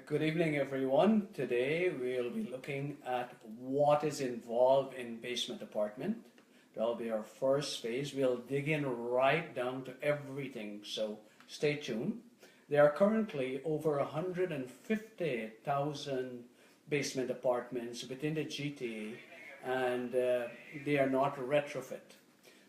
Good evening, everyone. Today we'll be looking at what is involved in basement apartment. That'll be our first phase. We'll dig in right down to everything, so stay tuned. There are currently over 150,000 basement apartments within the GTA, and they are not retrofit.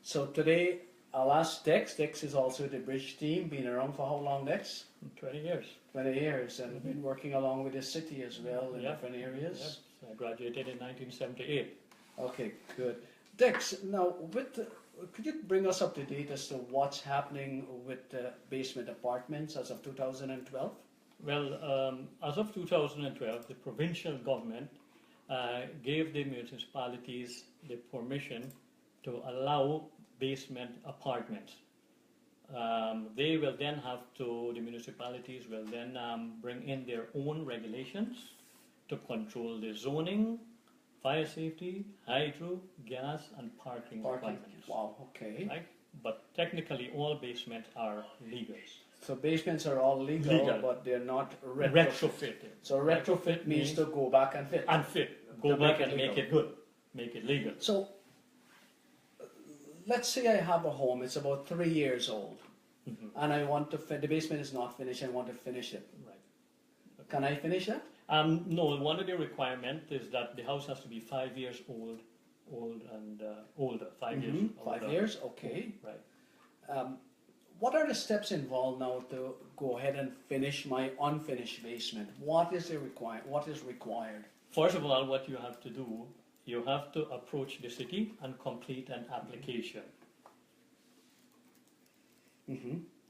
So today I'll ask Dex. Dex is also the BRIJ team. Been around for how long, Dex? 20 years. 20 years, and been working along with the city as well in different areas. Yes. I graduated in 1978. Okay, good. Dex, now could you bring us up to date as to what's happening with basement apartments as of 2012? Well, as of 2012, the provincial government gave the municipalities the permission to allow basement apartments. They will then the municipalities will then bring in their own regulations to control the zoning, fire safety, hydro, gas, and parking requirements. Wow, okay. Right? But technically, all basements are legal. So basements are all legal. But they're not retrofitted. So retrofit means to go back and fit. Go back and make it good, make it legal. So let's say I have a home, it's about 3 years old, and I want to the basement is not finished, and I want to finish it. Right. Okay. Can I finish that? No, one of the requirements is that the house has to be 5 years old and older, 5 years older. 5 years, okay. Right. What are the steps involved now to go ahead and finish my unfinished basement? What is required? First of all, what you have to do, you have to approach the city and complete an application.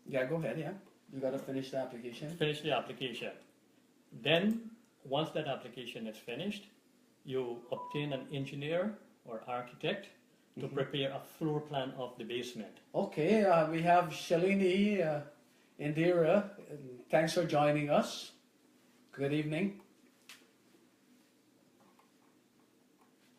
Yeah, go ahead, yeah. You got to finish the application. Finish the application. Then, once that application is finished, you obtain an engineer or architect to prepare a floor plan of the basement. Okay, we have Shalini Indira. Thanks for joining us. Good evening.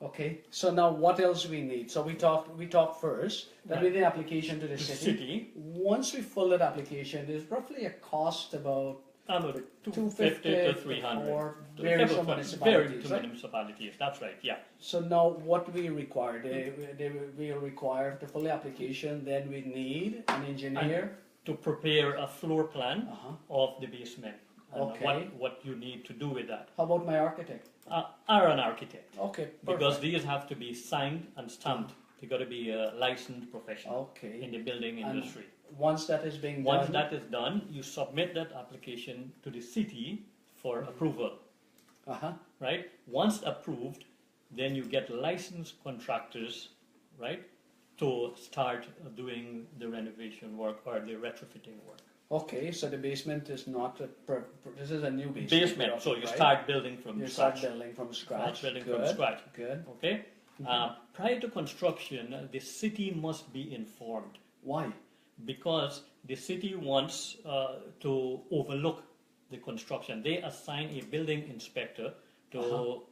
Okay, so now what else we need? So we talked first that we need an application to the city. Once we fill that application, there's roughly a cost about $250 to $300 for various municipalities. That's right. Yeah. So now what we require? We require to fill the application. Then we need an engineer to prepare a floor plan of the basement. Okay. What you need to do with that? How about my architect? Or an architect. Okay. Perfect. Because these have to be signed and stamped. They got to be a licensed professional in the building industry. Once that is Once that is done, you submit that application to the city for approval. Right? Once approved, then you get licensed contractors, right, to start doing the renovation work or the retrofitting work. Okay, so the basement is not this is a new basement. So you start building from scratch. Start building from scratch. Good. Okay. Prior to construction, the city must be informed. Why? Because the city wants to overlook the construction. They assign a building inspector to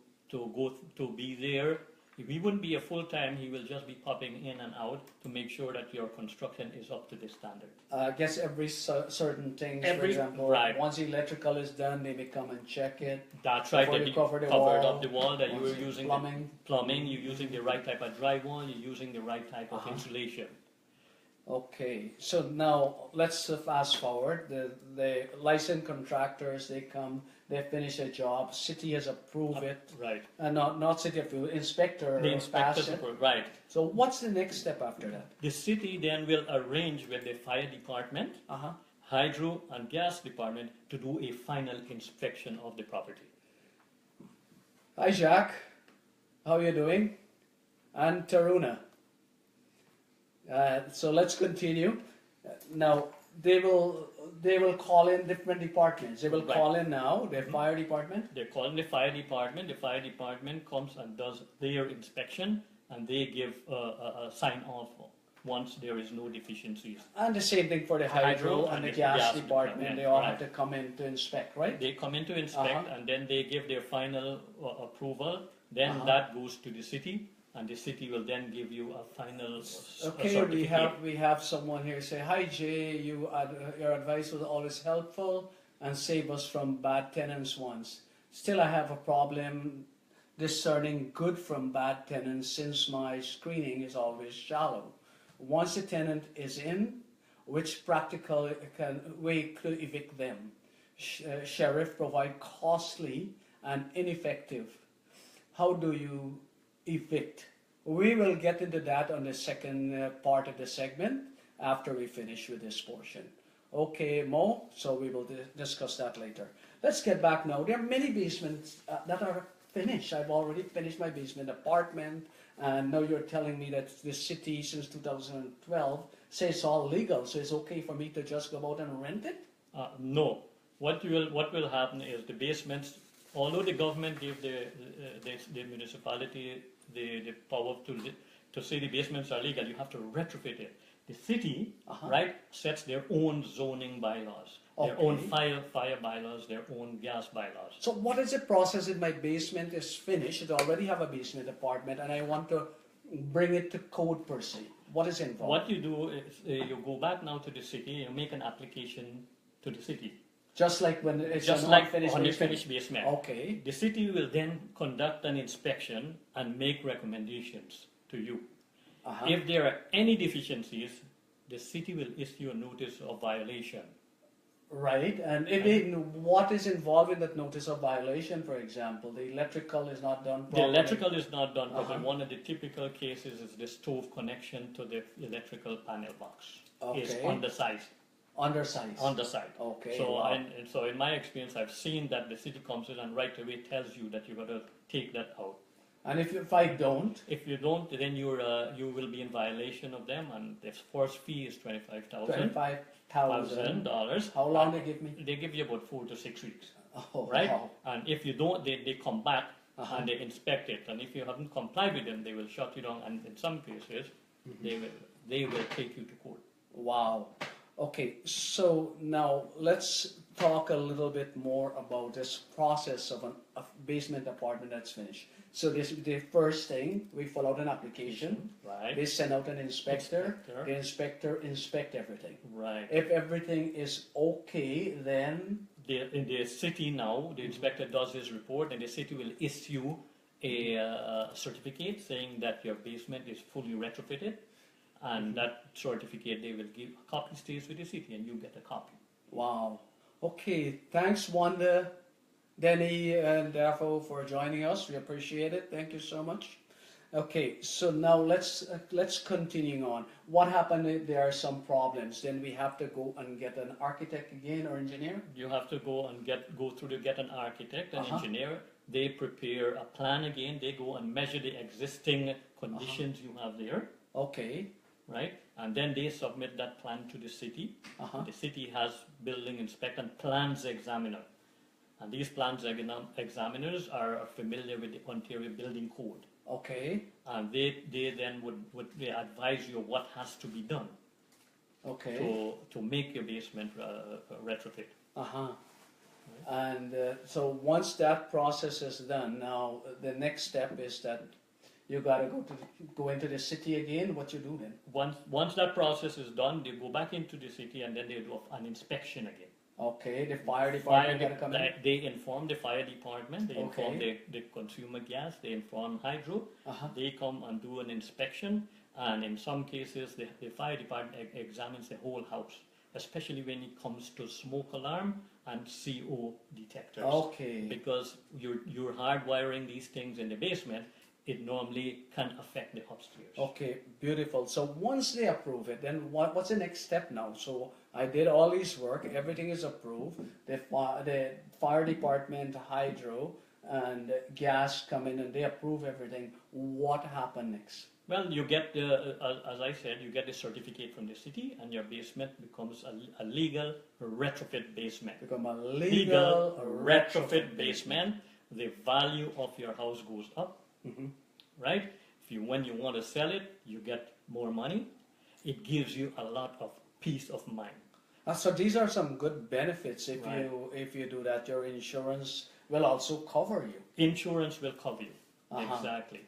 be there. If he wouldn't be a full-time, he will just be popping in and out to make sure that your construction is up to the standard. I guess every certain things, for example, once the electrical is done, they may come and check it. That's right. They covered up the wall that you were using. Plumbing. You're using the right type of drywall. You're using the right type of insulation. Okay, so now let's fast forward. The licensed contractors, they come, they finish a job. City has approved it. Right. And not city approved. Inspector. The inspectors approve. Right. So what's the next step after that? The city then will arrange with the fire department, hydro and gas department to do a final inspection of the property. Hi, Jacques. How are you doing? And Taruna. So let's continue. Now they will call in different departments. They will call in now the fire department. They call in the fire department. The fire department comes and does their inspection, and they give a sign off once there is no deficiencies. And the same thing for the hydro and the gas department. They all have to come in to inspect, right? They come in to inspect, and then they give their final approval. Then that goes to the city. And the city will then give you a final certificate. we have someone here say, "Hi Jay, your advice was always helpful. and save us from bad tenants once. Still, I have a problem discerning good from bad tenants since my screening is always shallow. Once a tenant is in, which practical way could evict them? Sheriff provide costly and ineffective. How do you evict? We will get into that on the second part of the segment after we finish with this portion. Okay, Mo, so we will discuss that later. Let's get back now. There are many basements that are finished. I've already finished my basement apartment, and now you're telling me that the city since 2012 says it's all legal, so it's okay for me to just go out and rent it? No. What will happen is the basements, although the government gave the municipality the power to say the basements are legal, you have to retrofit it. The city, right, sets their own zoning bylaws, their own fire bylaws, their own gas bylaws. So what is the process if my basement is finished? I already have a basement apartment and I want to bring it to code per se. What is involved? What you do is you go back now to the city and make an application to the city. Just like when it's just an like unfinished on the basement? finished basement. Okay. The city will then conduct an inspection and make recommendations to you. If there are any deficiencies, the city will issue a notice of violation. Right, and what is involved in that notice of violation, for example? The electrical is not done properly? The electrical is not done properly. One of the typical cases is the stove connection to the electrical panel box. Is undersized. Undersized. Okay. So, so in my experience, I've seen that the city comes in and right away tells you that you've got to take that out. And if I don't? If you don't, then you will be in violation of them, and the first fee is $25,000. $25,000. How long they give me? They give you about 4 to 6 weeks. Oh, right? Wow. And if you don't, they come back and they inspect it. And if you haven't complied with them, they will shut you down. And in some cases, they will take you to court. Wow. Okay, so now let's talk a little bit more about this process of a basement apartment that's finished. So the first thing, we fill out an application. Right. They send out an inspector. The inspector inspect everything. Right. If everything is okay, then in the city now, the inspector does his report, and the city will issue a certificate saying that your basement is fully retrofitted. And that certificate they will give, a copy stays with the city and you get a copy. Wow. Okay, thanks Wanda, Denny and Daffo for joining us. We appreciate it. Thank you so much. Okay, so now let's continue on. What happened if there are some problems? Then we have to go and get an architect again or engineer? You have to go and get an architect, an engineer. They prepare a plan again. They go and measure the existing conditions you have there. Okay. Right, and then they submit that plan to the city. The city has building inspector and plans examiner, and these plans examiners are familiar with the Ontario Building Code. Okay. And they then would advise you what has to be done. Okay. To make your basement retrofit. Right. And so once that process is done, now the next step is that you gotta go into the city again. What you do then? Once that process is done, they go back into the city and then they do an inspection again. Okay, the fire department gotta come in. They inform the fire department. They inform the consumer gas. They inform hydro. They come and do an inspection, and in some cases, the fire department examines the whole house, especially when it comes to smoke alarm and CO detectors. Okay. Because you're hardwiring these things in the basement. It normally can affect the upstairs. Okay, beautiful. So once they approve it, then what's the next step now? So I did all this work, everything is approved. The fire department, hydro, and gas come in and they approve everything. What happened next? Well, you get as I said, you get the certificate from the city, and your basement becomes a legal retrofit basement. Become a legal retrofit basement. The value of your house goes up. Right? When you want to sell it, you get more money. It gives you a lot of peace of mind. So these are some good benefits if you do that. Your insurance will also cover you. Insurance will cover you. Exactly.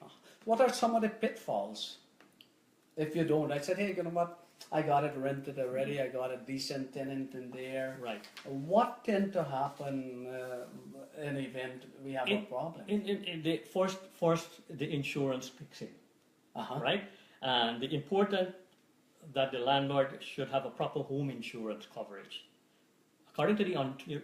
What are some of the pitfalls if you don't? I said, hey, you know what? I got it rented already. I got a decent tenant in there. Right. What tend to happen in event we have a problem? In the first the insurance kicks in, Uh-huh. right? And the important that the landlord should have a proper home insurance coverage. According to the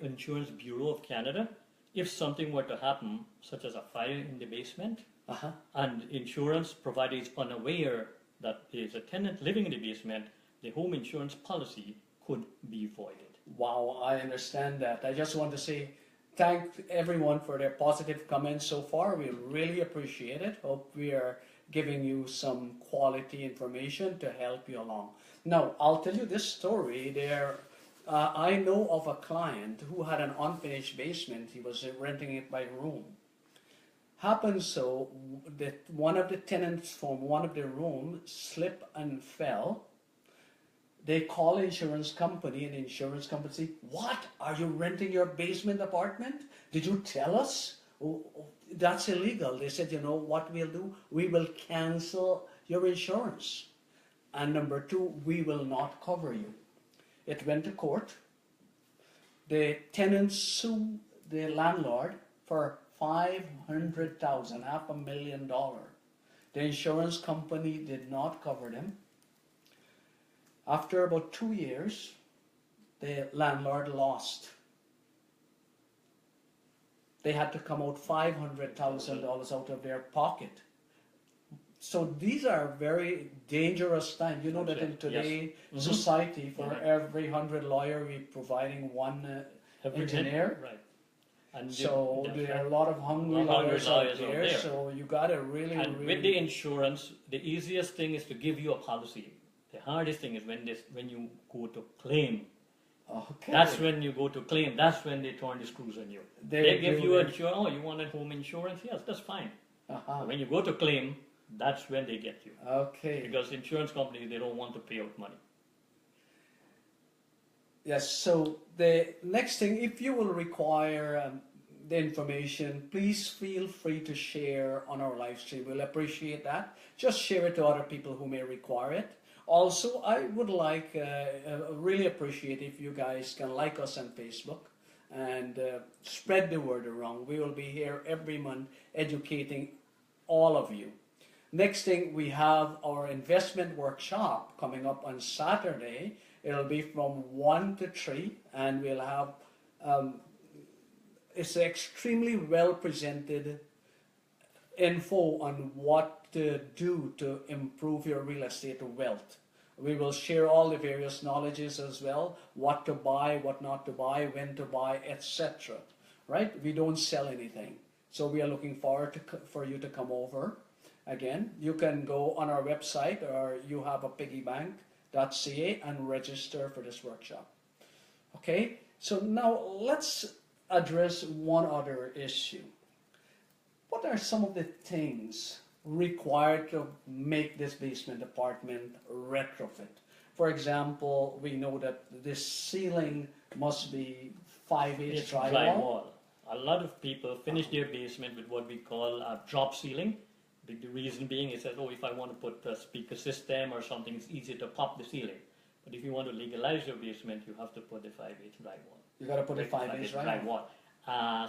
Insurance Bureau of Canada, if something were to happen, such as a fire in the basement, Uh-huh. and insurance provider is unaware that there is a tenant living in the basement, the home insurance policy could be voided. Wow, I understand that. I just want to say thank everyone for their positive comments so far. We really appreciate it. Hope we are giving you some quality information to help you along. Now, I'll tell you this story. I know of a client who had an unfinished basement. He was renting it by room. Happened so that one of the tenants from one of the rooms slipped and fell. They call insurance company, and the insurance company say, "What? Are you renting your basement apartment? Did you tell us? Oh, that's illegal." They said, "You know what we'll do? We will cancel your insurance. And number two, we will not cover you." It went to court. The tenant sued the landlord for $500,000, $500,000. The insurance company did not cover them. After about 2 years, the landlord lost. They had to come out $500,000 out of their pocket. So these are very dangerous times. You know that in today's society, for every 100 lawyer, we're providing one engineer. Right. And so there are a lot of hungry lawyers out there. So you got to really. With the insurance, the easiest thing is to give you a policy. The hardest thing is when you go to claim. Okay. That's when you go to claim. That's when they turn the screws on you. They give you insurance. Oh, you wanted home insurance? Yes, that's fine. When you go to claim, that's when they get you. Okay. Because insurance companies, they don't want to pay out money. Yes, so the next thing, if you will require the information, please feel free to share on our live stream. We'll appreciate that. Just share it to other people who may require it. Also, I would like, really appreciate if you guys can like us on Facebook and spread the word around. We will be here every month educating all of you. Next thing, we have our investment workshop coming up on Saturday. It'll be from 1 to 3, and we'll have, it's extremely well presented info on what to do to improve your real estate wealth. We will share all the various knowledges as well, what to buy, what not to buy, when to buy, etc. Right? We don't sell anything. So we are looking forward for you to come over. Again, you can go on our website, or you have a piggybank.ca and register for this workshop. Okay, so now let's address one other issue. What are some of the things required to make this basement apartment retrofit? For example, we know that this ceiling must be 5/8 drywall. A lot of people finish their basement with what we call a drop ceiling. The reason being is that, oh, if I want to put a speaker system or something, it's easy to pop the ceiling. But if you want to legalize your basement, you have to put the 5/8 drywall. You got to put the 5/8 drywall.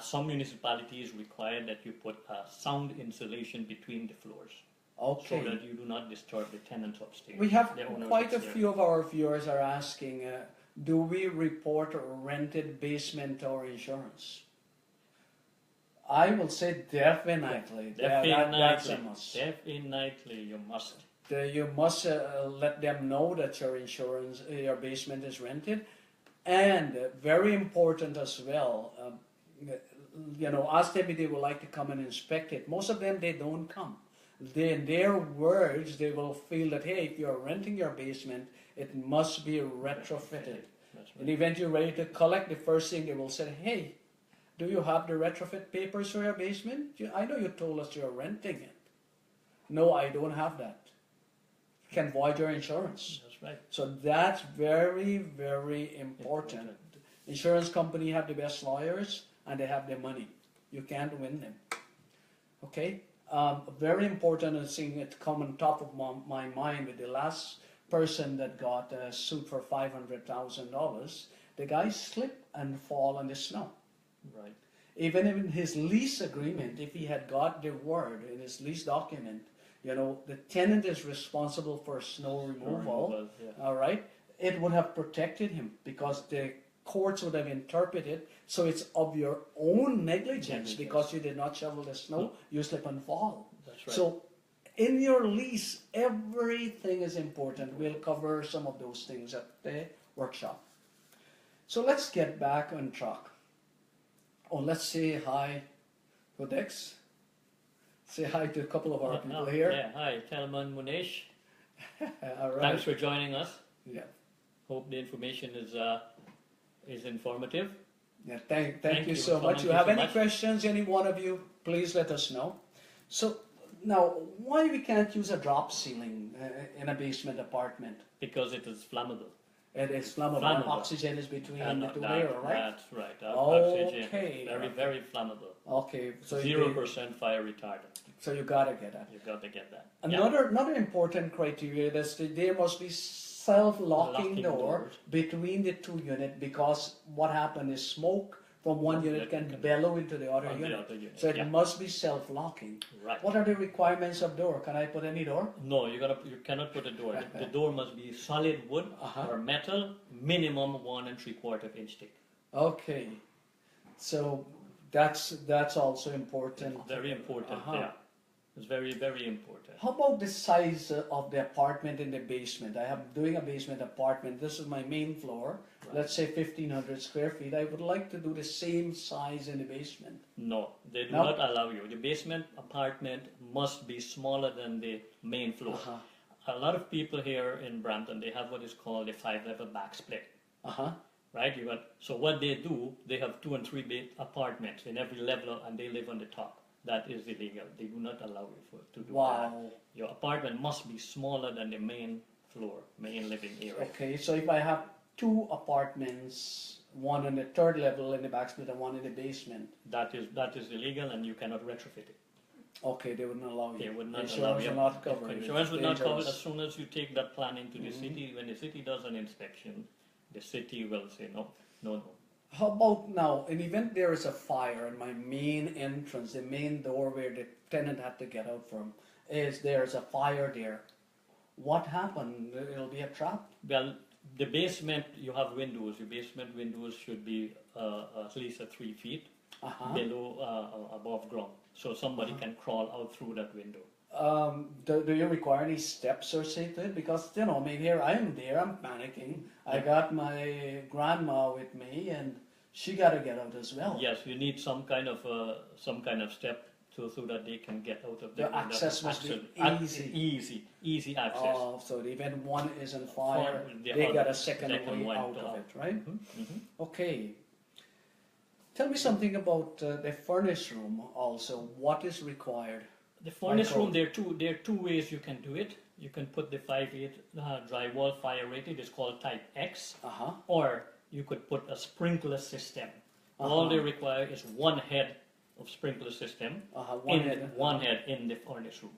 Some municipalities require that you put sound insulation between the floors. Okay. So that you do not disturb the tenants upstairs. We have quite a few of our viewers are asking, do we report a rented basement to our insurance? I will say definitely. That's a must. Definitely, you must. You must let them know that your insurance, your basement is rented, and very important as well. Ask them if they would like to come and inspect it. Most of them, they don't come. In their words, they will feel that, hey, if you're renting your basement, it must be retrofitted. That's right. In the event you're ready to collect, the first thing they will say, hey, do you have the retrofit papers for your basement? I know you told us you're renting it. No, I don't have that. You can void your insurance. That's right. So that's very, very important. Insurance company have the best lawyers and they have the money. You can't win them. Okay? Very important and thing that come on top of my mind with the last person that got a suit for $500,000, the guy slip and fall in the snow. Right. Even in his lease agreement, if he had got the word in his lease document, you know, the tenant is responsible for snow removal, Yeah. all right, it would have protected him because the courts would have interpreted, so it's of your own negligence because you did not shovel the snow, you slip and fall. That's right. So in your lease, everything is important. We'll cover some of those things at the workshop. So let's get back on track. Oh, let's say hi to Dex. Say hi to a couple of our people here. Yeah, hi, Telman Munish. All right. Thanks for joining us. Yeah. Hope the information is informative. Yeah, thank you for so much. coming. You have so any much. questions, any one of you, please let us know. So now, why we can't use a drop ceiling in a basement apartment? Because it is flammable. It is flammable. Flammable. Oxygen is between And the two layers, right? That's right. Oxygen. Okay. Very, very flammable. Okay, so 0% fire retardant. So you gotta get that. You got to get that. Another important criteria is that there must be self-locking Locking door doors. between the two units, because what happens is smoke from one unit can bellow into the other On the unit. other unit, So it yeah. must be self-locking. Right. What are the requirements of door? Can I put any door? No, you cannot put a door. The door must be solid wood or metal, minimum 1 3/4 inch thick. Okay, so that's also important. Very important. Yeah, it's very, very important. How about the size of the apartment in the basement? I am doing a basement apartment. This is my main floor. Right. Let's say 1,500 square feet. I would like to do the same size in the basement. No, they do No? not allow you. The basement apartment must be smaller than the main floor. A lot of people here in Brampton, they have what is called a 5-level back split. Right? So what they do, they have 2 and 3 bed apartments in every level, and they live on the top. That is illegal. They do not allow you to do that. Your apartment must be smaller than the main floor, main living area. Okay, so if I have 2 apartments, one on the 3rd level in the back split and one in the basement, That is illegal, and you cannot retrofit it. okay, they wouldn't allow you. They would not Insurance allow you. will not cover it. Insurance It's will not cover it. dangerous. As soon as you take that plan into the city, when the city does an inspection, the city will say no, no, no. How about now, in event there is a fire in my main entrance, the main door where the tenant had to get out from, is there's a fire there. What happened? It'll be a trap? Well, the basement, you have windows. Your basement windows should be at least 3 feet below, above ground. So somebody can crawl out through that window. Do you require any steps or something? Because, you know, I mean, here I am there, I'm panicking. I got my grandma with me and she got to get out as well. Yes, you need some kind of step so that they can get out of The window. access must be easy. Easy access. Oh, so even one is on fire, the they other- got a second way one out of it, right? Okay. Tell me something about the furnace room also. What is required? The furnace room, there are two ways you can do it. You can put the 5/8 drywall fire rated, it's called type X, or you could put a sprinkler system. All they require is one head of sprinkler system, one head in the furnace room.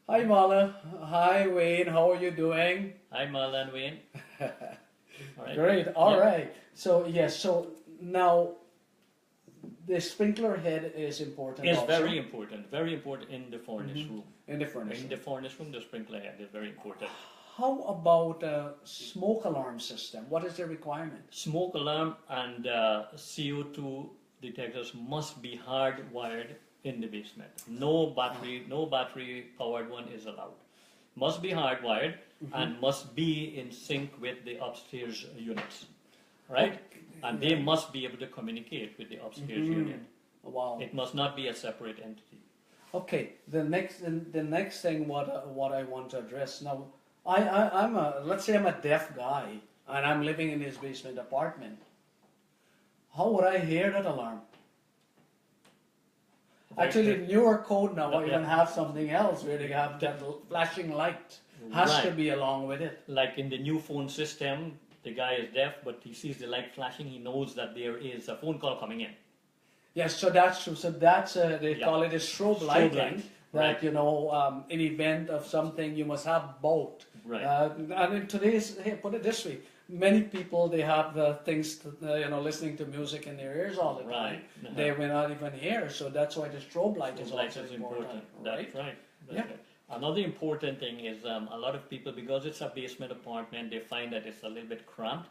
Hi Mala, hi Wayne, how are you doing? Hi Marlon Wayne. All right. Great, all right. So yes, so now the sprinkler head is important. It's also. very important in the furnace room. In the furnace In room. the furnace room, the sprinkler head is very important. How about a smoke alarm system? What is the requirement? Smoke alarm and CO2 detectors must be hardwired in the basement. No battery powered one is allowed. Must be hardwired and must be in sync with the upstairs units, right? And they must be able to communicate with the upstairs unit. Wow. It must not be a separate entity. Okay. The next thing what I want to address now. Let's say I'm a deaf guy and I'm living in this basement apartment. How would I hear that alarm? Actually, newer code now even have something else where they have that flashing light. Has to be along with it. Like in the new phone system, the guy is deaf, but he sees the light flashing. He knows that there is a phone call coming in. Yes, so that's true. So that's they call it a strobe lighting. light. That in event of something, you must have both. Right. And in today's, hey, put it this way, many people, they have things, listening to music in their ears all the time. Right. They may not even hear, so that's why the strobe light is Light also is important, That's right? right. That's Yeah. right. Another important thing is a lot of people, because it's a basement apartment, they find that it's a little bit cramped.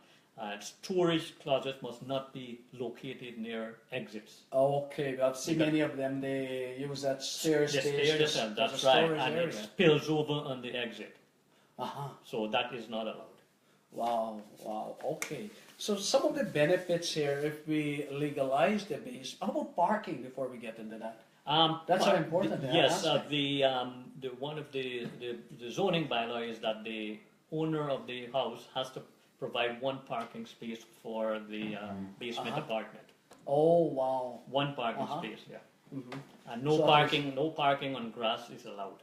Storage closets must not be located near exits. Okay, I've seen many of them, they use that stair The stage stairs, as a that's right, storage and area. it spills over on the exit. Uh-huh. So that is not allowed. Wow, okay. So some of the benefits here, if we legalize the base, how about parking before we get into that? That's Well, an important Yes, aspect. the one of the zoning bylaw is that the owner of the house has to provide one parking space for the basement Uh-huh. apartment. Oh, wow. One parking Uh-huh. space, yeah. Mhm. And no So parking on grass is allowed.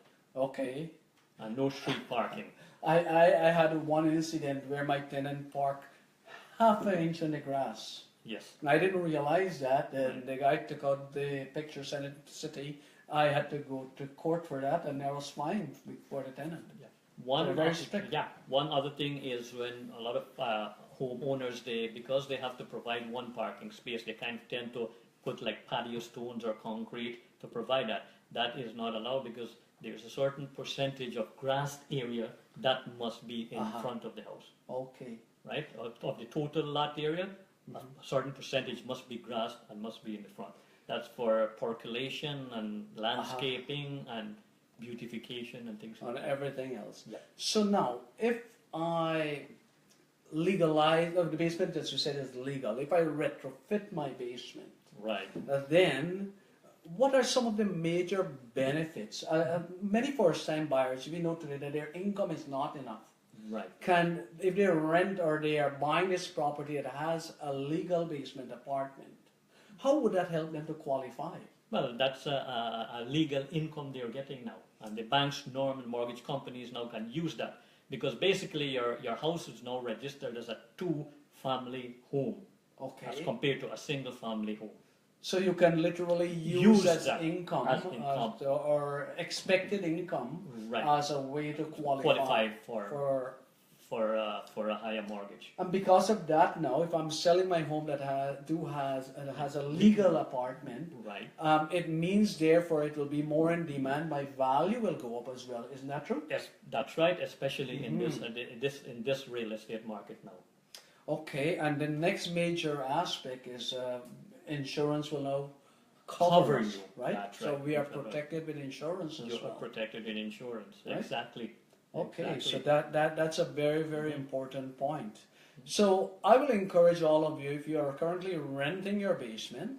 Okay. And no street parking. I had one incident where my tenant parked half an inch on the grass. Yes. And I didn't realize that, and the guy took out the picture, sent it to the city. I had to go to court for that, and I was fined for the tenant. Yeah. One They're very other- strict. Yeah. One other thing is when a lot of homeowners, because they have to provide one parking space, they kind of tend to put like patio stones or concrete to provide that. That is not allowed because there's a certain percentage of grassed area that must be in Uh-huh. front of the house, Okay. right? Of the total lot area, Mhm. a certain percentage must be grassed and must be in the front. That's for percolation and landscaping and beautification and things like On that. everything else. Yeah. So now, if I legalize, the basement, as you said, is legal. If I retrofit my basement, Right. then what are some of the major benefits? Many first-time buyers, we know today that their income is not enough. Right. If they rent or they are buying this property that has a legal basement apartment, how would that help them to qualify? Well, that's a legal income they're getting now. And the banks, normal mortgage companies now can use that. Because basically your house is now registered as a two-family home as Okay. compared to a single-family home. So you can literally use Use as that income, as income. or expected income Right. as a way to Qualify for for a higher mortgage. and because of that now, if I'm selling my home that has a legal apartment, Right. it means therefore it will be more in demand. My value will go up as well. Isn't that true? Yes, that's right. Especially in this real estate market now. Okay, and the next major aspect is insurance will now Cover us, you. right? That's So right. we are That's right. protected with insurance as You are well. protected in insurance. Right? Exactly. Okay, so Exactly. that's a very, very important point. So I will encourage all of you, if you are currently renting your basement,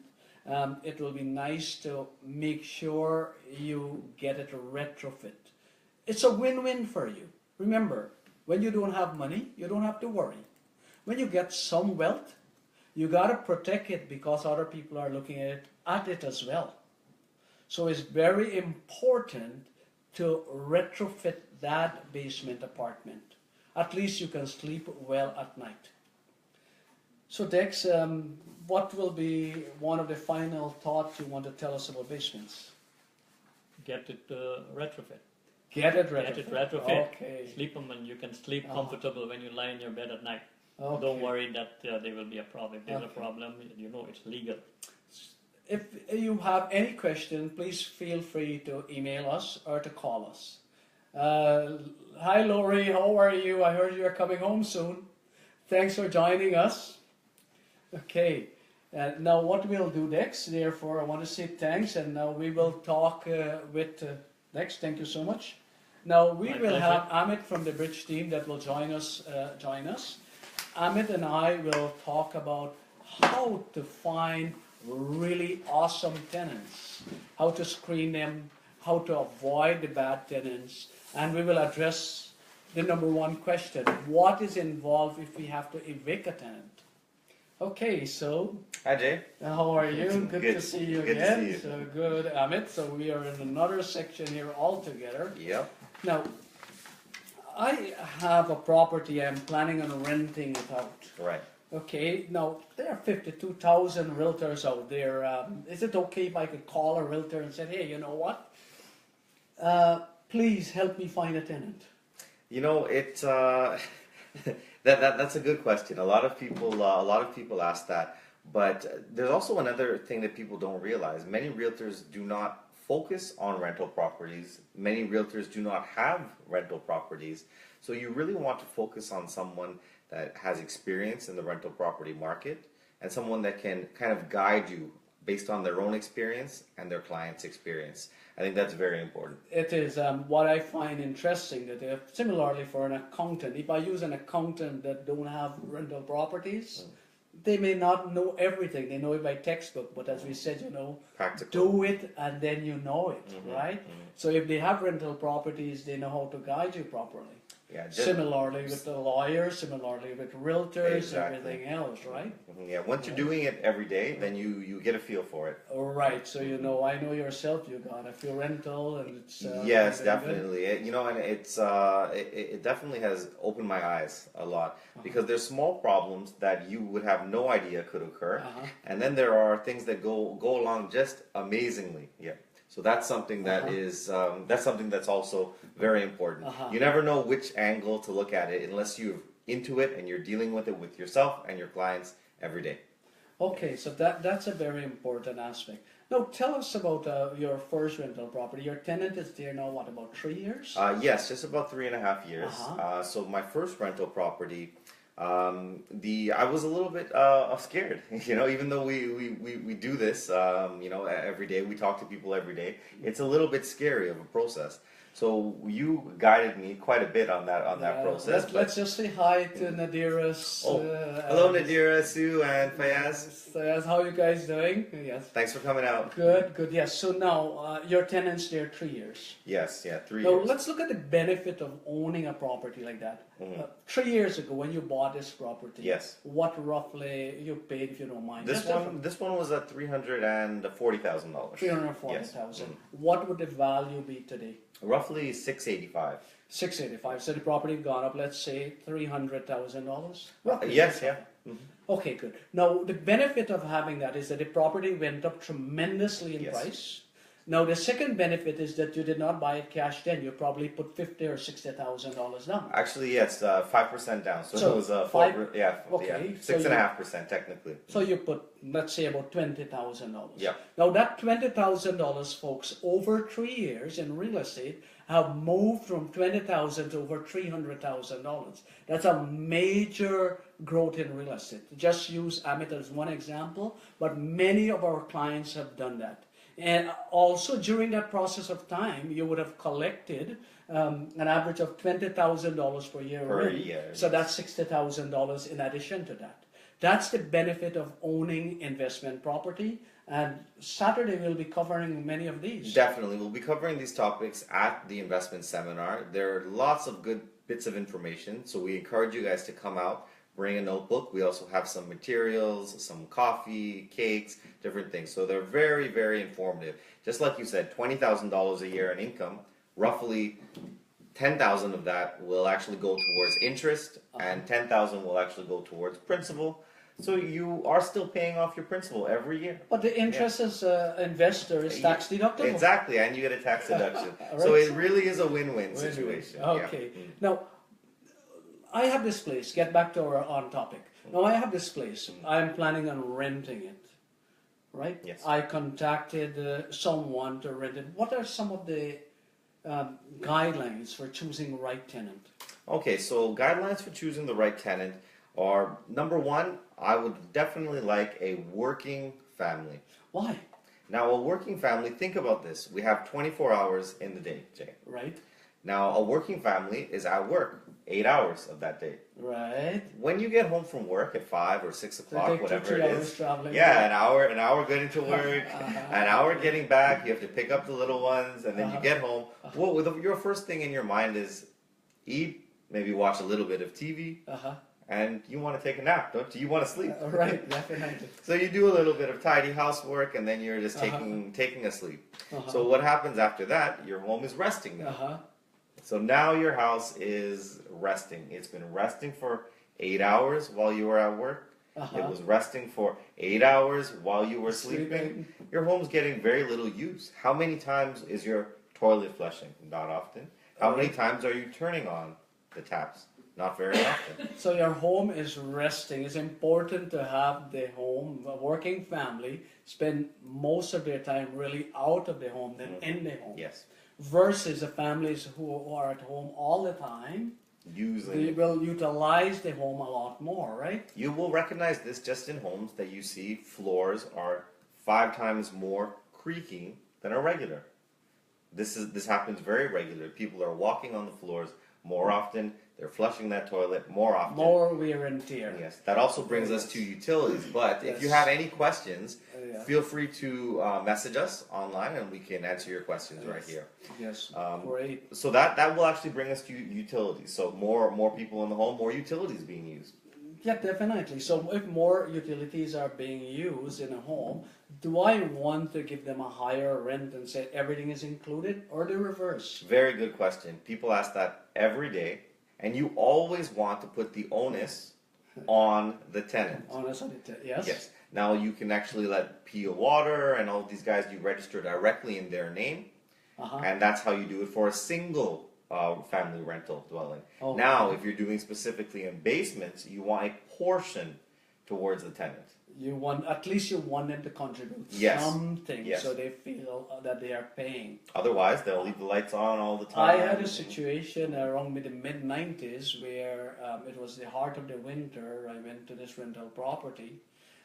it will be nice to make sure you get it retrofit. It's a win-win for you. Remember, when you don't have money, you don't have to worry. When you get some wealth, you got to protect it because other people are looking at it as well. So it's very important to retrofit that basement apartment. At least you can sleep well at night. So Dex, what will be one of the final thoughts you want to tell us about basements? Get it retrofit. Get it retrofit. Get it retrofit. Okay. Sleep them and you can sleep Uh-huh. comfortable when you lie in your bed at night. Okay. Don't worry that there will be a problem. If there's a Okay. problem, you know it's legal. If you have any question, please feel free to email us or to call us. Hi Lori, how are you? I heard you're coming home soon. Thanks for joining us. Okay, now what we'll do next, therefore I want to say thanks, and now we will talk with Dex. Thank you so much. Now we My will pleasure. have Amit from the BRIJ team that will join us. Amit and I will talk about how to find really awesome tenants, how to screen them, how to avoid the bad tenants, and we will address the number one question: what is involved if we have to evict a tenant? Okay, so Hi Jay. how are you? Good to Good. see you Good to again. see you. So good, Amit. So we are in another section here all together. Yep. Now, I have a property. I'm planning on renting it out. Right. Okay, now there are 52,000 realtors out there. Is it okay if I could call a realtor and say, hey, you know what? Please help me find a tenant. You know, that's a good question. A lot of people ask that, but there's also another thing that people don't realize. Many realtors do not focus on rental properties. Many realtors do not have rental properties. So you really want to focus on someone that has experience in the rental property market and someone that can kind of guide you based on their own experience and their client's experience. I think that's very important. It is what I find interesting that similarly for an accountant, if I use an accountant that don't have rental properties, they may not know everything. They know it by textbook, but as we said, Practical. do it and then you know it, right? So if they have rental properties, they know how to guide you properly. Yeah, Similarly with the lawyers, similarly with realtors, Exactly. everything else, right? Yeah, once you're doing it every day, then you get a feel for it. Right, so I know yourself, you got a few rental and it's Yes, very good. definitely. And it definitely has opened my eyes a lot because there's small problems that you would have no idea could occur, and then there are things that go along just amazingly. Yeah. So that's something that is that's something that's also very important. You never know which angle to look at it unless you're into it and you're dealing with it with yourself and your clients every day. Okay, so that's a very important aspect. Now, tell us about your first rental property. Your tenant is there now, what, about 3 years? Yes, just about 3.5 years. So my first rental property, I was a little bit scared. Even though we do this, every day, we talk to people every day. It's a little bit scary of a process. So you guided me quite a bit on that process. Let's just say hi to Nadira. Hello, Nadira, Sue, and Fayaz. Fayaz, how are you guys doing? Yes. Thanks for coming out. Good. Yes. So now your tenant's there 3 years. Yes. Yeah. 3 Now years. let's look at the benefit of owning a property like that. 3 years ago, when you bought this property, Yes. what roughly you paid, if you don't mind? This one was at $340,000. 340,000. What would the value be today? Roughly $685. 685. So the property gone up, let's say $300,000. Yes. Yeah. Okay, good. Now the benefit of having that is that the property went up tremendously in Yes. price. Now the second benefit is that you did not buy it cash then. You probably put $50,000 or $60,000 down. Actually, yes, 5% down. So So it was five- yeah, okay, so 6.5% technically. So you put, let's say, about $20,000. Yeah. Now that $20,000, folks, over 3 years in real estate have moved from $20,000 to over $300,000. That's a major growth in real estate. Just use Amit as one example, but many of our clients have done that. And also during that process of time, you would have collected an average of $20,000 per year. Per rent. year, So yes. that's $60,000 in addition to that. That's the benefit of owning investment property. And Saturday we'll be covering many of these. Definitely. We'll be covering these topics at the investment seminar. There are lots of good bits of information, so we encourage you guys to come out, bring a notebook. We also have some materials, some coffee, cakes, different things. So they're very, very informative. Just like you said, $20,000 a year in income, roughly 10,000 of that will actually go towards interest, and 10,000 will actually go towards principal. So you are still paying off your principal every year. But the interest as an investor is tax deductible. Exactly, and you get a tax deduction. Right. So it really is a win-win situation. Okay. Yeah. Now, I have this place. Get back to our on topic. Now, I have this place. I am planning on renting it. Right? Yes. I contacted someone to rent it. What are some of the guidelines for choosing the right tenant? Okay, so guidelines for choosing the right tenant are, number one, I would definitely like a working family. Why? Now, a working family, think about this. We have 24 hours in the day, Jay. Right? Now, a working family is at work 8 hours of that day. Right. When you get home from work at 5 or 6 o'clock, take whatever 2 it hours is, traveling. yeah, an hour getting to work, an hour getting back. You have to pick up the little ones, and then you get home. Your first thing in your mind is eat, maybe watch a little bit of TV, and you want to take a nap, don't you? You want to sleep. Right, definitely. So you do a little bit of tidy housework, and then you're just taking a sleep. So what happens after that? Your home is resting now. So now your house is resting. It's been resting for 8 hours while you were at work. It was resting for 8 hours while you were sleeping. Your home's getting very little use. How many times is your toilet flushing? Not often. How many times are you turning on the taps. Not very often. So your home is resting. It's important to have the home, a working family, spend most of their time really out of the home than in the home. Yes. Versus the families who are at home all the time, they will utilize the home a lot more, right? You will recognize this just in homes that you see floors are 5 times more creaking than a regular. This happens very regular. People are walking on the floors more often. They're flushing that toilet more often. More wear and tear. Yes. That also brings us to utilities. But if you have any questions, feel free to message us online, and we can answer your questions right here. Yes. Great. So that will actually bring us to utilities. So more people in the home, more utilities being used. Yeah, definitely. So if more utilities are being used in a home, do I want to give them a higher rent and say everything is included, or the reverse? Very good question. People ask that every day, and you always want to put the onus on the tenant. Onus on the yes. Yes. Now you can actually let Pia Water and all these guys, you register directly in their name, and that's how you do it for a single family rental dwelling. Oh, now, if you're doing specifically in basements, you want a portion towards the tenant. You want, at least you want them to contribute something, so they feel that they are paying. Otherwise, they'll leave the lights on all the time. I had a situation around the mid-90s where it was the heart of the winter. I went to this rental property,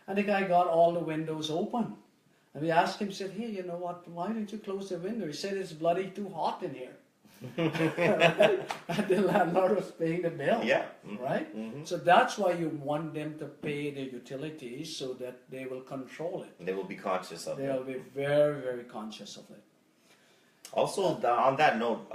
and the guy got all the windows open. And we asked him, said, "Hey, you know what, why didn't you close the window?" He said, "It's bloody too hot in here." And the landlord was paying the bill. Yeah. Right? So that's why you want them to pay the utilities so that they will control it. They will be conscious of it. They'll be very, very conscious of it. Also, on that note,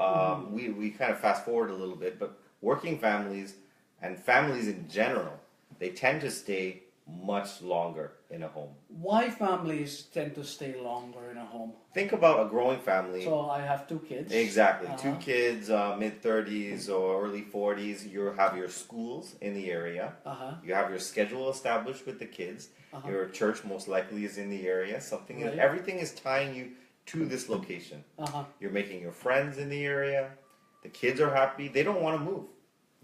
we kind of fast forward a little bit, but working families and families in general, they tend to stay much longer in a home. Why families tend to stay longer in a home? Think about a growing family. So I have 2 kids. Exactly. 2 kids, mid-30s or early 40s. You have your schools in the area. You have your schedule established with the kids. Your church most likely is in the area. Everything is tying you to this location. You're making your friends in the area. The kids are happy. They don't want to move.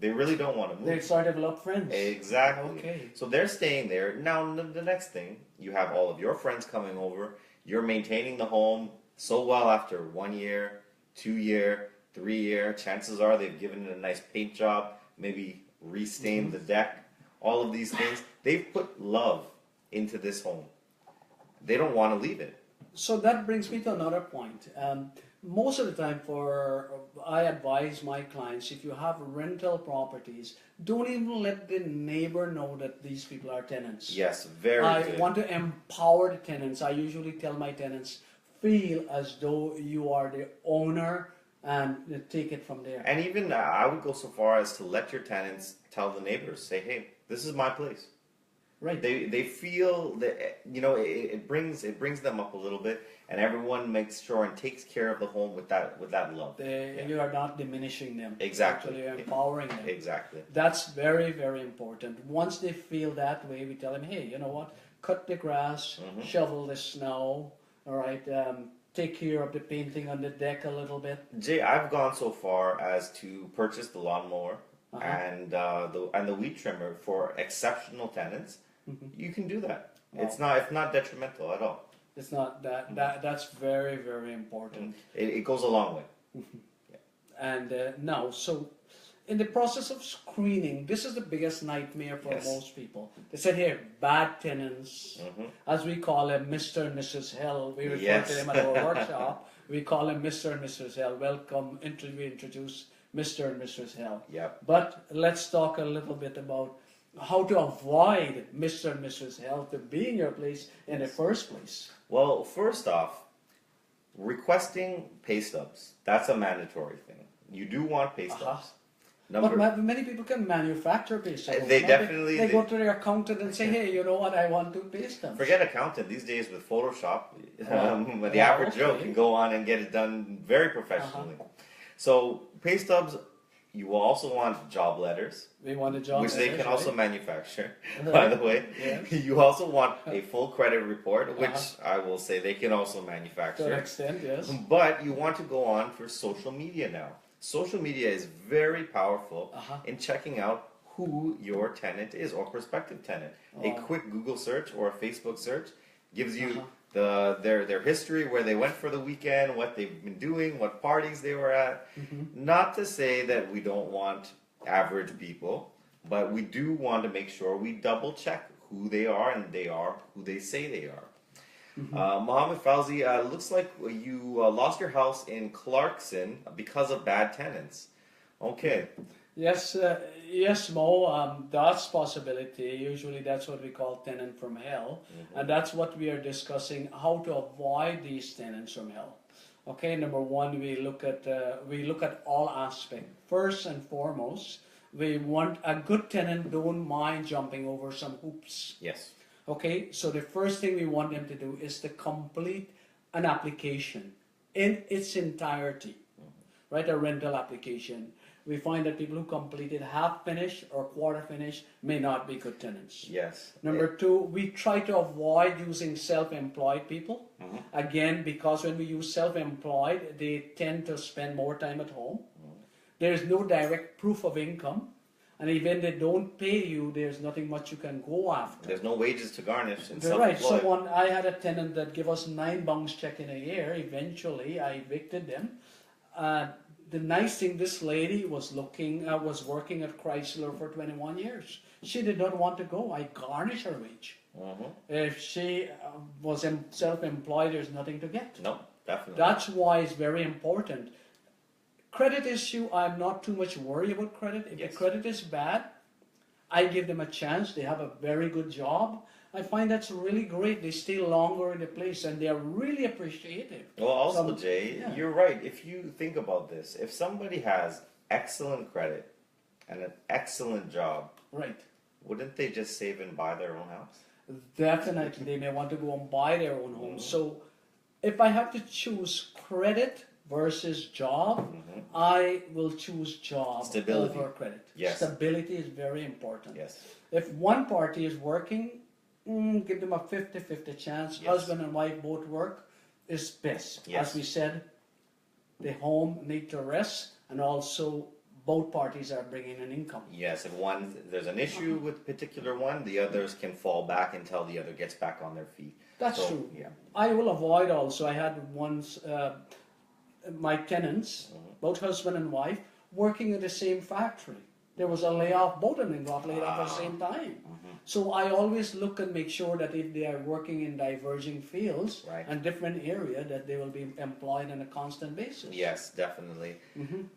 They really don't want to move. They start to develop friends. Exactly. Okay. So they're staying there. Now, the next thing, you have all of your friends coming over. You're maintaining the home so well after 1 year, 2 year, 3 year. Chances are they've given it a nice paint job, maybe restained the deck, all of these things. They've put love into this home. They don't want to leave it. So that brings me to another point. Most of the time, I advise my clients, if you have rental properties, don't even let the neighbor know that these people are tenants. Yes, very good. I want to empower the tenants. I usually tell my tenants, feel as though you are the owner and take it from there. And even I would go so far as to let your tenants tell the neighbors, say, hey, this is my place. Right. They feel that, you know, it brings them up a little bit, and everyone makes sure and takes care of the home with that love. You are not diminishing them. Exactly. Actually, you're empowering them. Exactly. That's very, very important. Once they feel that way, we tell them, hey, you know what? Cut the grass, shovel the snow, all right? Take care of the painting on the deck a little bit. Jay, I've gone so far as to purchase the lawnmower and the weed trimmer for exceptional tenants. You can do that. Wow. It's not detrimental at all. It's not that's very, very important. It goes a long way. And now, so in the process of screening, this is the biggest nightmare for most people. They said here, bad tenants, as we call them, Mr. and Mrs. Hell. We refer to them at our workshop. We call them Mr. and Mrs. Hell. Welcome, we introduce Mr. and Mrs. Hell. Yep. But let's talk a little bit about how to avoid Mr. and Mrs. Hell to be in your place in the first place. Well, first off, requesting pay stubs, that's a mandatory thing. You do want pay stubs. But many people can manufacture pay stubs. They go to their accountant and say, hey, you know what, I want 2 pay stubs. Forget accountant. These days with Photoshop, the average Joe can go on and get it done very professionally. So pay stubs, you will also want job letters. We want a job which letters, they can also manufacture, by the way. Yes. You also want a full credit report, which I will say they can also manufacture. To an extent, yes. But you want to go on for social media now. social media is very powerful Uh-huh. in checking out who your tenant is or prospective tenant. A quick Google search or a Facebook search gives you their history, where they went for the weekend, what they've been doing, what parties they were at. Not to say that we don't want average people, but we do want to make sure we double check who they are and they are who they say they are. Mohammed Fauzi, looks like you lost your house in Clarkson because of bad tenants. Okay. Yes, yes, Mo. That's possibility. Usually, that's what we call tenant from hell, and that's what we are discussing: how to avoid these tenants from hell. Okay, number one, we look at all aspects. First and foremost, we want a good tenant. Don't mind jumping over some hoops. Yes. Okay, so the first thing we want them to do is to complete an application in its entirety, right? A rental application. We find that people who completed half finished or quarter finished may not be good tenants. Yes. Number two, we try to avoid using self-employed people. Again, because when we use self-employed, they tend to spend more time at home. There is no direct proof of income. And even they don't pay you, there's nothing much you can go after. There's no wages to garnish in Right. self-employed. I had a tenant that gave us 9 bounce check in a year. Eventually, I evicted them. The nice thing, this lady was working at Chrysler for 21 years. She did not want to go. I garnished her wage. If she was self-employed, there's nothing to get. No, definitely. That's why it's very important. Credit issue, I'm not too much worried about credit. If the credit is bad, I give them a chance. They have a very good job. I find that's really great. They stay longer in the place and they are really appreciative. Well, also, Jay, you're right. If you think about this, if somebody has excellent credit and an excellent job, right, wouldn't they just save and buy their own house? Definitely, they may want to go and buy their own home. So if I have to choose credit versus job, I will choose job over credit. Yes. Stability is very important. Yes. If one party is working, give them a 50-50 chance. Yes. Husband and wife both work is best. Yes. As we said, the home need to rest, and also both parties are bringing an income. Yes, if there's an issue with particular one, the others can fall back until the other gets back on their feet. That's true. Yeah. I will avoid also. I had once my tenants, both husband and wife, working in the same factory. There was a layoff, both of them got laid off at the same time. So I always look and make sure that if they are working in diverging fields and different area, that they will be employed on a constant basis. Yes, definitely.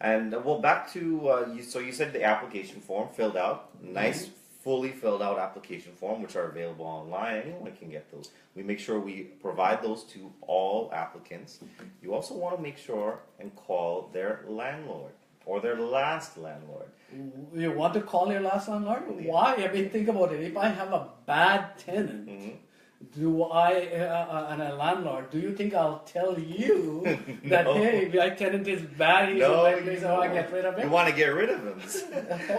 And well, back to you. So you said the application form filled out, nice, fully filled out application form, which are available online. Anyone can get those. We make sure we provide those to all applicants. You also want to make sure and call their landlord or their last landlord. You want to call your last landlord? Why? I mean, think about it. If I have a bad tenant, and a landlord, do you think I'll tell you that, hey, my tenant is bad, he's in my place, I want to get rid of him? You want to get rid of him.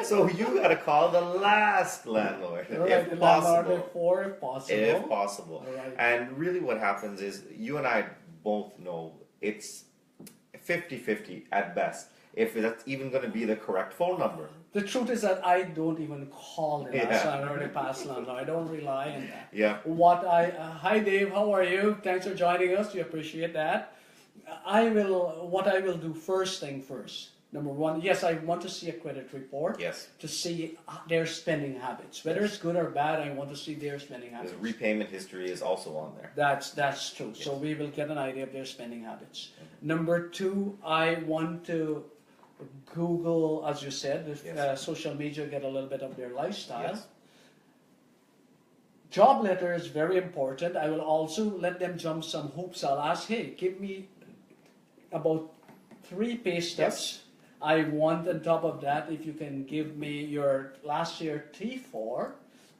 So you got to call the last landlord, if possible. If possible. If possible. Right. And really what happens is, you and I both know it's 50-50 at best, if that's even going to be the correct phone number. The truth is that I don't even call the last landlord or the past landlord. I don't rely on that. Yeah. Hi Dave, how are you? Thanks for joining us. We appreciate that. What I will do first thing first. Number one, yes, I want to see a credit report. Yes. To see their spending habits. Whether it's good or bad, I want to see their spending habits. Because repayment history is also on there. That's true. Yes. So we will get an idea of their spending habits. Number two, I want to Google, as you said, social media, get a little bit of their lifestyle. Yes. Job letter is very important. I will also let them jump some hoops. I'll ask, hey, give me about 3 pay stubs. I want on top of that, if you can give me your last year T4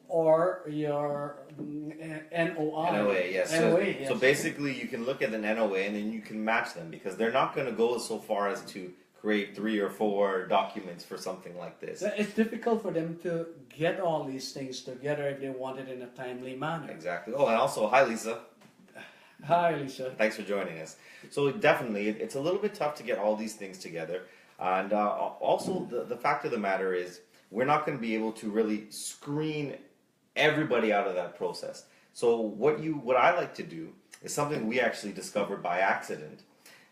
or your NOI. NOA, yes. NOA, yes. So basically you can look at an NOA and then you can match them, because they're not going to go so far as to create 3 or 4 documents for something like this. It's difficult for them to get all these things together if they want it in a timely manner. Exactly. Oh, and also, hi Lisa. Hi Lisa. Thanks for joining us. So definitely, it's a little bit tough to get all these things together. And also, the fact of the matter is, we're not going to be able to really screen everybody out of that process. So what I like to do is something we actually discovered by accident.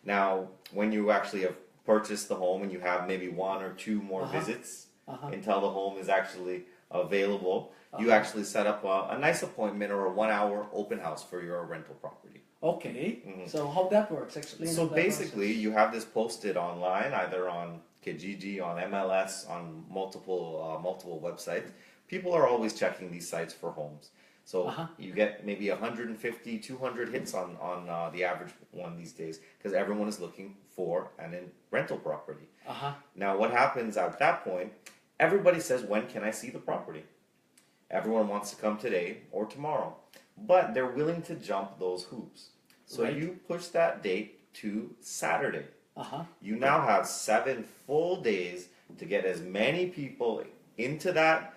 Now, when you actually have purchased the home and you have maybe one or two more visits until the home is actually available, you actually set up a nice appointment or a 1 hour open house for your rental property. Okay, so how that works? Explain. So that basically, process. you have this posted online, either on Kijiji, on MLS, on multiple websites. People are always checking these sites for homes. So you get maybe 150, 200 hits on the average one these days because everyone is looking for an rental property. Now, what happens at that point? Everybody says, "When can I see the property?" Everyone wants to come today or tomorrow, but they're willing to jump those hoops. So you push that date to Saturday. You now have 7 full days to get as many people into that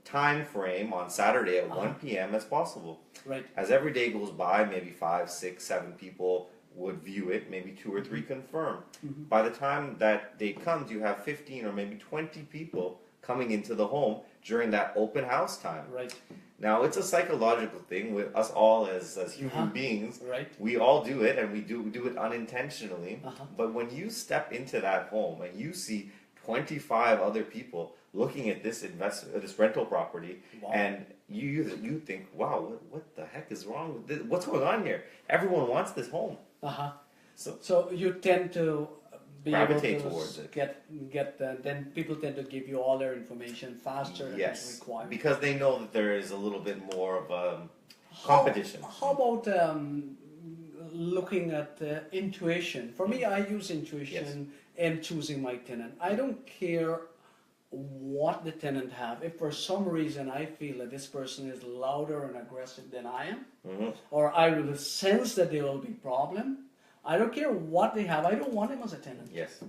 time frame on Saturday at 1 p.m. as possible. Right. As every day goes by, maybe 5, 6, 7 people would view it, maybe 2 or 3 confirm. By the time that date comes, you have 15 or maybe 20 people coming into the home during that open house time. Right. Now, it's a psychological thing with us all as human beings. Right. We all do it, and we do it unintentionally. But when you step into that home and you see 25 other people looking at this this rental property, and you think, wow, what the heck is wrong with this? What's going on here? Everyone wants this home. So you tend to be gravitate able to towards it. Then people tend to give you all their information faster than is required. Because they know that there is a little bit more of competition. How about looking at intuition? For me, I use intuition in choosing my tenant. I don't care what the tenant have. If for some reason I feel that this person is louder and aggressive than I am, or I will sense that there will be problem, I don't care what they have. I don't want him as a tenant. Yes.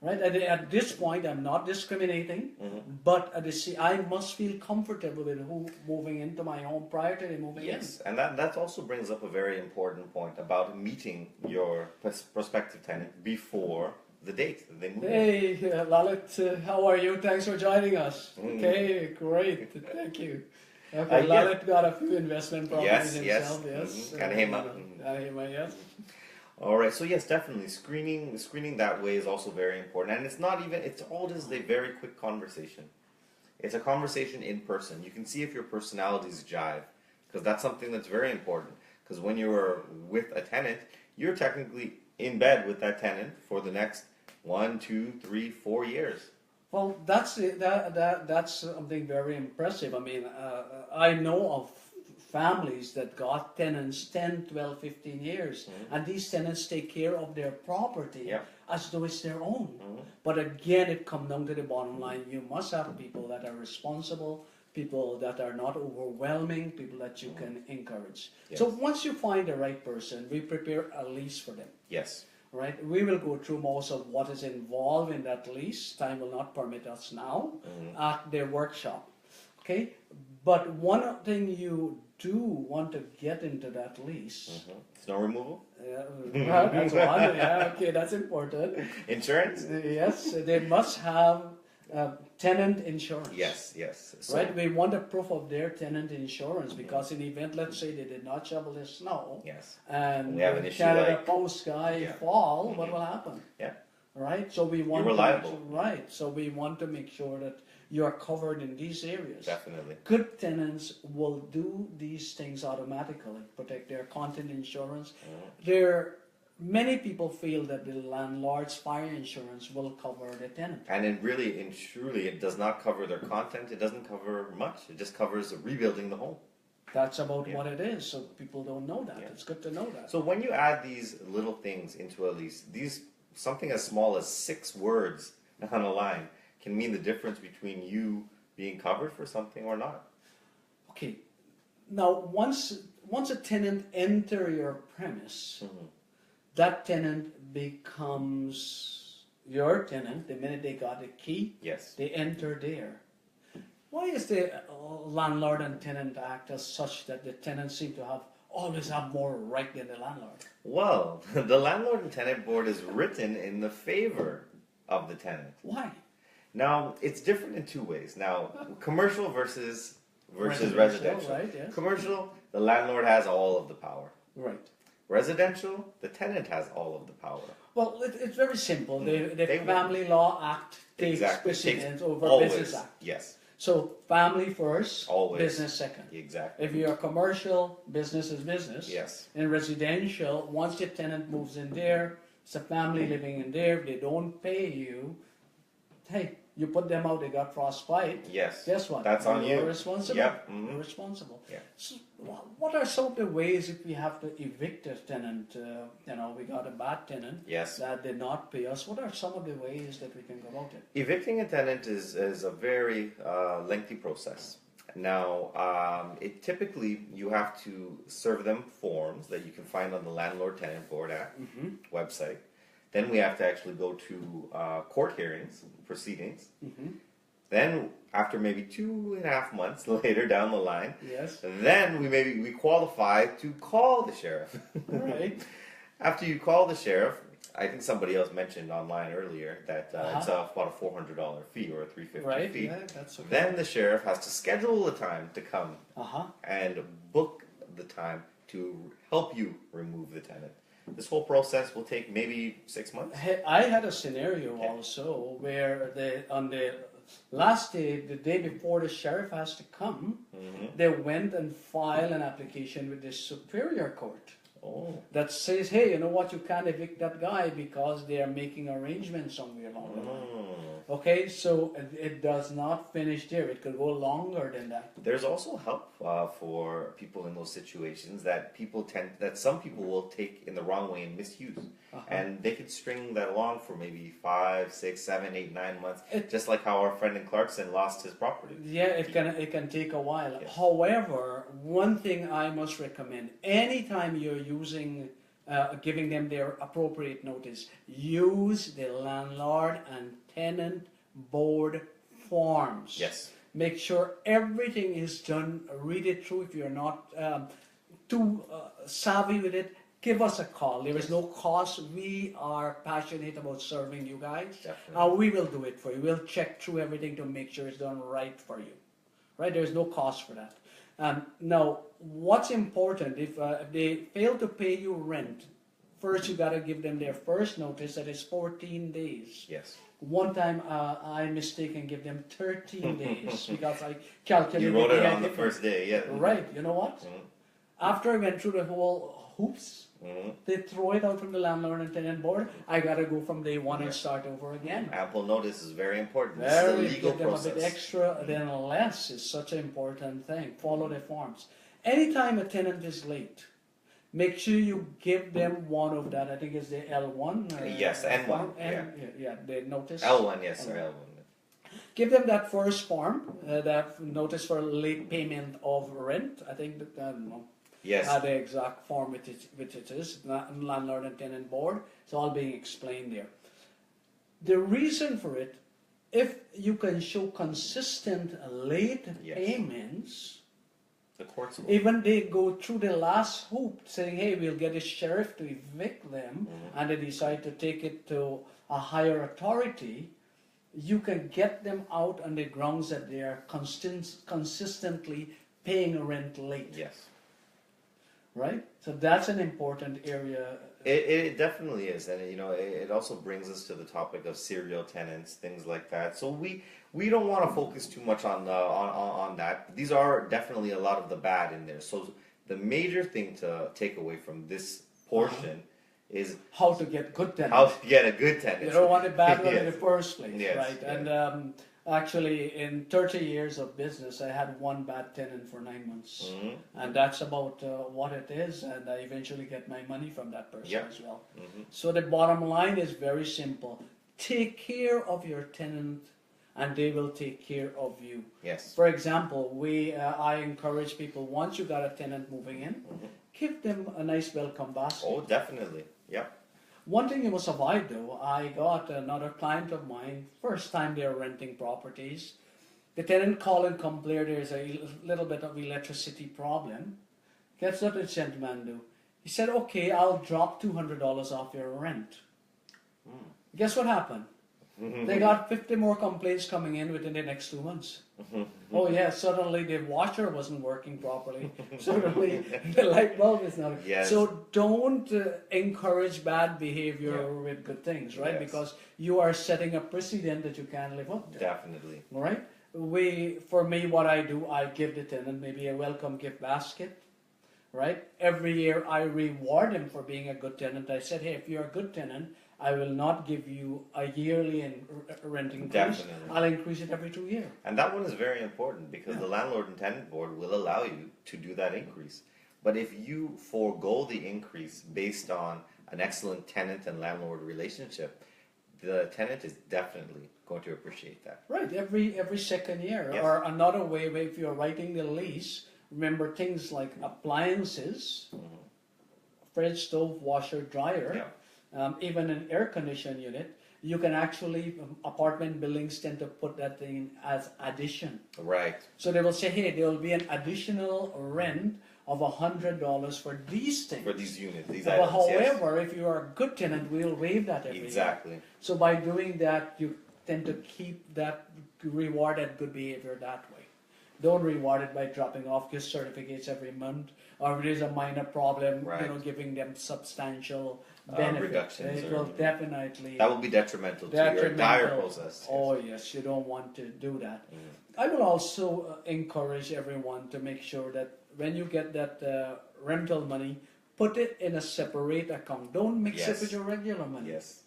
Right? At this point, I'm not discriminating, but I must feel comfortable with who moving into my home prior to them moving in. Yes, and that also brings up a very important point about meeting your prospective tenant before the date that they move in. Hey, Lalit, how are you? Thanks for joining us. Okay, great. Thank you. Okay, Lalit got a few investment properties himself. Yes. Yes. All right, so yes, definitely screening that way is also very important, and it's all just a very quick conversation. It's a conversation in person. You can see if your personalities jive, because that's something that's very important. Because when you're with a tenant, you're technically in bed with that tenant for the next 1, 2, 3, 4 years. Well, that's something very impressive. I mean, I know of families that got tenants 10, 12, 15 years, and these tenants take care of their property as though it's their own. But again, it comes down to the bottom line. You must have people that are responsible, people that are not overwhelming, people that you can encourage. So once you find the right person, we prepare a lease for them. Yes. Right? We will go through most of what is involved in that lease. Time will not permit us now at their workshop. Okay? But one thing you do want to get into that lease. Snow removal? That's one. Yeah, okay, that's important. Insurance? Yes, they must have tenant insurance. Yes. So, right? We want a proof of their tenant insurance because in the event, let's say they did not shovel the snow. And we have an issue Canada Post guy fall, what will happen? Right? So we want You're reliable. So we want to make sure that you are covered in these areas. Definitely. Good tenants will do these things automatically, protect their content insurance. Many people feel that the landlord's fire insurance will cover the tenant. And truly, it does not cover their content. It doesn't cover much. It just covers rebuilding the home. That's about what it is. So people don't know that. It's good to know that. So when you add these little things into a lease, something as small as 6 words on a line can mean the difference between you being covered for something or not. Okay. Now, once a tenant enter your premise, that tenant becomes your tenant the minute they got the key. Yes. They enter there. Why is the Landlord and Tenant Act as such that the tenants seem to always have more right than the landlord? Well, the Landlord and Tenant Board is written in the favor of the tenant. Why? Now, it's different in two ways. Now, commercial versus Residential, residential. right, yes. Commercial, the landlord has all of the power. Right. Residential, the tenant has all of the power. Well, it's very simple. The They Family Law Act takes Exactly. precedence Takes over always. Business Act. Yes, So family first, Always. business second. exactly. If you're commercial, business is business. Yes. In residential, once your tenant moves in there, it's a family living in there, if they don't pay you, hey, you put them out, they got frostbite. Yes. Guess what? That's on You're you. responsible. Yep. Mhm. You're responsible. Yeah. So, what are some of the ways if we have to evict a tenant? We got a bad tenant Yes. that did not pay us. What are some of the ways that we can go about it? Evicting a tenant is a very lengthy process. Now, it typically you have to serve them forms that you can find on the Landlord Tenant Board Act website. Then we have to actually go to court hearings, proceedings. Then, after maybe 2.5 months later down the line, Yes. then we qualify to call the sheriff. All right. After you call the sheriff, I think somebody else mentioned online earlier that it's about a $400 fee or a $350 Right. fee. Yeah, that's okay. Then the sheriff has to schedule a time to come and book the time to help you remove the tenant. This whole process will take maybe 6 months. Hey, I had a scenario also where on the last day, the day before the sheriff has to come, they went and filed an application with the Superior Court Oh, that says, hey, you know what, you can't evict that guy because they are making arrangements somewhere along the line. Okay, so it does not finish there. It could go longer than that. there's also help for people in those situations that some people will take in the wrong way and misuse, and they could string that along for maybe 5, 6, 7, 8, 9 months, just like how our friend in Clarkson lost his property. Yeah, it can take a while. Yes. However, one thing I must recommend: anytime you're giving them their appropriate notice, use the landlord and tenant board forms. Yes. Make sure everything is done. Read it through. If you're not too savvy with it, give us a call. There is no cost. We are passionate about serving you guys. Definitely. We will do it for you. We'll check through everything to make sure it's done right for you. Right? There's no cost for that. Now, what's important, if they fail to pay you rent, first you got to give them their first notice, that is 14 days. Yes. One time I mistaken give them 13 days because I calculated. You wrote it the on the first day, yeah. Right, you know what? After I went through the whole hoops, they throw it out from the landlord and tenant board. I got to go from day one and start over again. Ample notice is very important. This is a legal Give them process. a bit extra than less is such an important thing. Follow the forms. Anytime a tenant is late, make sure you give them one of that. I think it's the L1. Or Yes, N1, yeah, the notice. L1, yes, sir, L1. Give them that first form, that notice for late payment of rent. I think that, I don't know. Yes. The exact form which it is, landlord and tenant board. It's all being explained there. The reason for it, if you can show consistent late payments, the courts will. even they go through the last hoop saying, hey, we'll get a sheriff to evict them, and they decide to take it to a higher authority, you can get them out on the grounds that they are consistently paying rent late. Yes. Right? So that's an important area. It definitely is, and it also brings us to the topic of serial tenants, things like that. So we don't want to focus too much on that. These are definitely a lot of the bad in there. So the major thing to take away from this portion is how to get good tenants. how to get a good tenant. You don't want a bad one in Yes. the first place, Yes, right? yeah. And actually, in 30 years of business, I had one bad tenant for 9 months. And that's about what it is, and I eventually get my money from that person Yep. as well. So the bottom line is very simple. Take care of your tenant, and they will take care of you. Yes. For example, I encourage people, once you got a tenant moving in, give them a nice welcome basket. Oh, definitely. Yep. One thing you must avoid though, I got another client of mine, first time they're renting properties. The tenant called and complained there's a little bit of electricity problem. Guess what the gentleman do? He said, okay, I'll drop $200 off your rent. Guess what happened? They got 50 more complaints coming in within the next 2 months. Oh yeah, suddenly the washer wasn't working properly. Suddenly the light bulb is not. Yes. So don't encourage bad behavior with good things, right? Yes. Because you are setting a precedent that you can't live up to. Definitely. Right? For me, what I do, I give the tenant maybe a welcome gift basket. Right? Every year I reward him for being a good tenant. I said, hey, if you're a good tenant, I will not give you a yearly rent increase. Definitely. I'll increase it every 2 years. And that one is very important because the landlord and tenant board will allow you to do that increase. But if you forego the increase based on an excellent tenant and landlord relationship, the tenant is definitely going to appreciate that. Right, every second year. Yes. Or another way, if you're writing the lease, remember things like appliances, fridge, stove, washer, dryer, even an air conditioning unit. You can actually, apartment buildings tend to put that thing as addition. Right. So they will say, hey, there will be an additional rent of $100 for these things. For these units, these But items. however, if you are a good tenant, we'll waive that every year. Exactly. So by doing that, you tend to keep that reward at good behavior that way. Don't reward it by dropping off gift certificates every month, or if there's a minor problem, Right. giving them substantial benefit. Reductions It or- will definitely That will be detrimental to your entire process. Oh yes, you don't want to do that. Mm. I will also encourage everyone to make sure that when you get that rental money, put it in a separate account. Don't mix it Yes. with your regular money. Yes.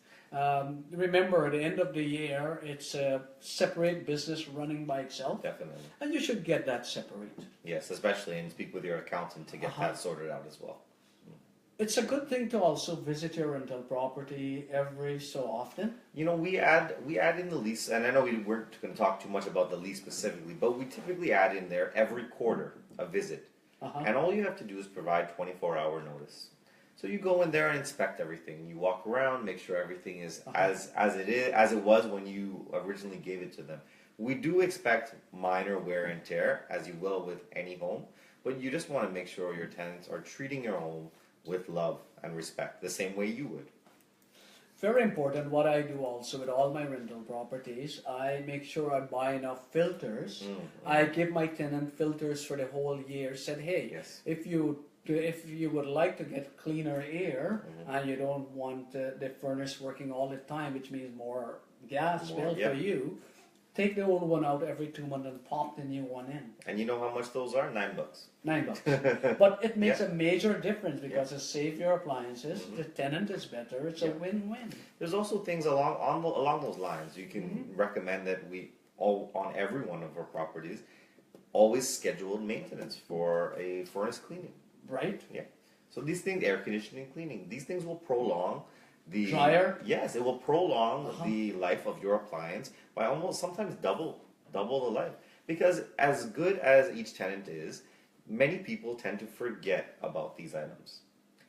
Remember, at the end of the year, it's a separate business running by itself, Definitely. and you should get that separate. Yes, especially and speak with your accountant to get that sorted out as well. It's a good thing to also visit your rental property every so often. You know, we add in the lease, and I know we weren't going to talk too much about the lease specifically, but we typically add in there every quarter a visit, and all you have to do is provide 24-hour notice. So you go in there and inspect everything. You walk around, make sure everything is as it was when you originally gave it to them. We do expect minor wear and tear, as you will with any home, but you just want to make sure your tenants are treating your home with love and respect, the same way you would. Very important. What I do also with all my rental properties, I make sure I buy enough filters. I give my tenant filters for the whole year. Said, hey, Yes. if you would like to get cleaner air and you don't want the furnace working all the time, which means more gas bill for you, take the old one out every 2 months and pop the new one in. And you know how much those are? $9. $9. But it makes a major difference because it saves your appliances, the tenant is better, it's a win-win. There's also things along those lines. You can recommend that on every one of our properties, always scheduled maintenance for a furnace cleaning. Right? Yeah. So these things, air conditioning, cleaning, these things will prolong the dryer. Yes, it will prolong the life of your appliance by almost sometimes double the life. Because as good as each tenant is, many people tend to forget about these items.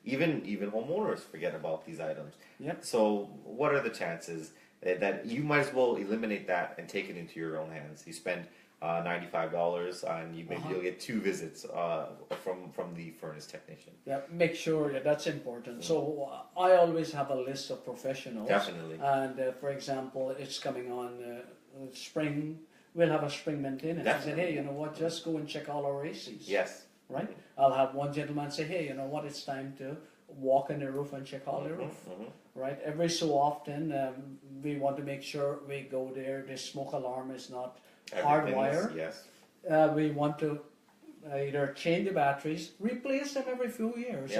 Even homeowners forget about these items. Yep. So what are the chances that you might as well eliminate that and take it into your own hands? You spend $95 and you'll get 2 visits from the furnace technician. Yeah, make sure that's important. So I always have a list of professionals. Definitely. And for example, it's coming on spring. We'll have a spring maintenance. I said, hey, you know what? Just go and check all our ACs. Yes. Right. I'll have one gentleman say, hey, you know what? It's time to walk on the roof and check all the roof. Right. Every so often, we want to make sure we go there. The smoke alarm is not hardwired. Yes. We want to either change the batteries, replace them every few years,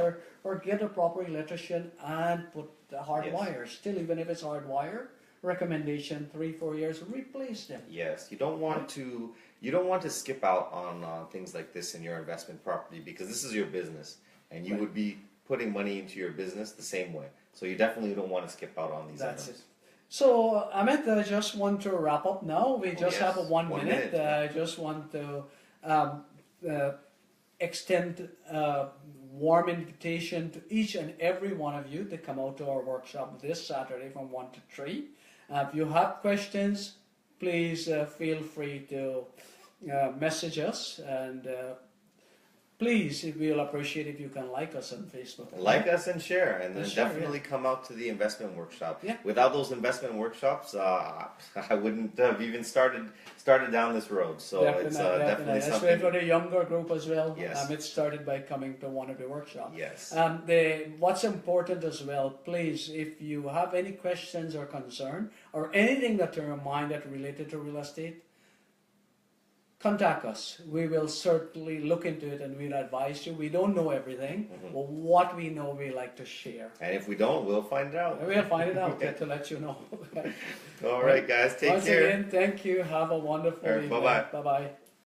or get a proper electrician and put the hard wires. Still, even if it's hardwired, recommendation 3-4 years, replace them. Yes, you don't want to skip out on things like this in your investment property because this is your business, and you would be putting money into your business the same way. So you definitely don't want to skip out on these items. That's it. So, Amit, I just want to wrap up now. We just have a 1 minute. I just want to extend a warm invitation to each and every one of you to come out to our workshop this Saturday from 1 to 3. If you have questions, please feel free to message us, and please, we'll appreciate if you can like us on Facebook. Like us and share, and then Share, definitely come out to the investment workshop. Yeah. Without those investment workshops, I wouldn't have even started down this road. So it's definitely Especially something. for the younger group as well. Yes. It started by coming to one of the workshops. Yes. What's important as well, please, if you have any questions or concern or anything that you remind that related to real estate, contact us. We will certainly look into it and we'll advise you. We don't know everything, but what we know we like to share. And if we don't, we'll find out. We'll find it out to let you know. All right, guys, take Once care. again, thank you. Have a wonderful All right, evening. bye-bye. Bye-bye.